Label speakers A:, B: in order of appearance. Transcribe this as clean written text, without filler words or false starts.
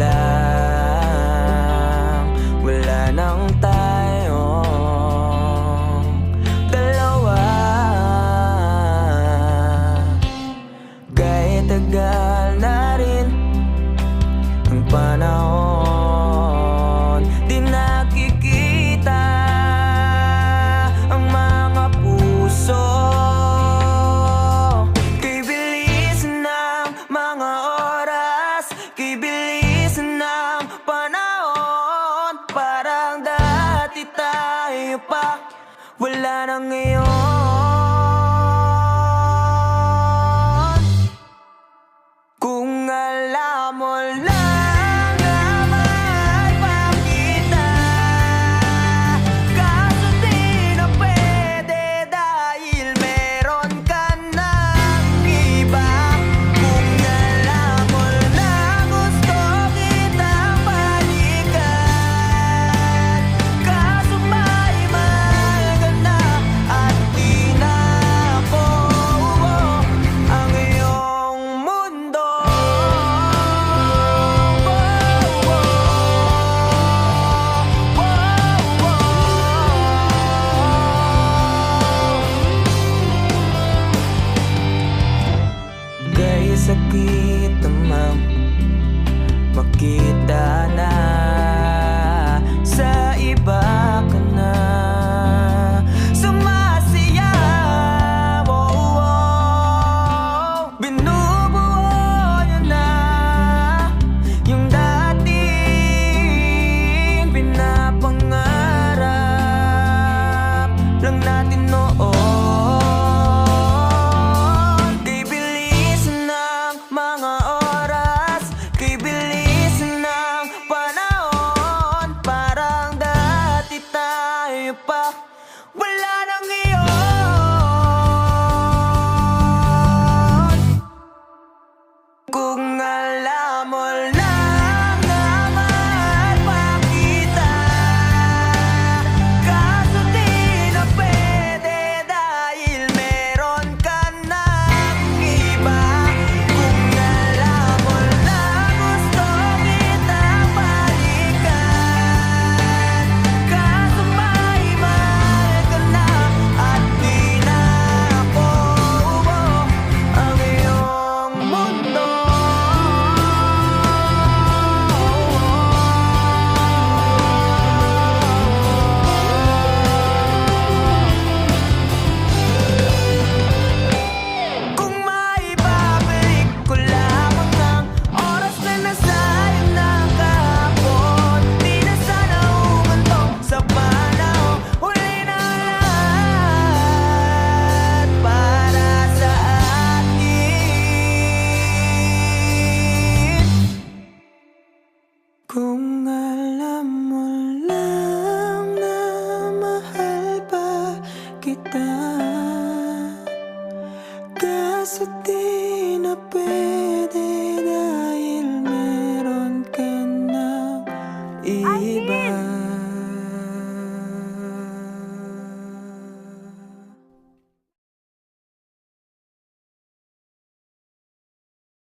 A: lang, wala nang tayong dalawa. Kahit tagal na rin ang panahon, di nakikita ang mga puso. Kay bilis ng mga oras, kay bilis ng panahon, parang dati tayo pa, wala na ngayon. Kung alam mo lang na mahal pa kita, kaso di na pwede dahil meron ka ng iba. Kung alam mo lang gusto kitang balikan, kaso may mahal ka na at di na ako ang iyong mundo. Kaya sakit naman makita na sa iba ka na sumasayaw. Binubuo niyo na yung dating pinapangarap lang natin noon. Kay bilis ng mga oras, kay bilis ng panahon, parang dati tayo pa, wala na ngayon. Kung alam mo lang na mahal pa kita, kaso di na pwede dahil meron ka ng iba. Kung alam mo lang gusto kitang balikan, kaso may mahal ka na at di na ako ang iyong mundo. Kung maibabalik ko lamang ang oras na nasayang na kahapon, di na sana umantong sa panahon. Huli na lahat para sa atin. Kung alam mo lang na mahal pa kita, kaso di na pwede dahil meron ka ng iba.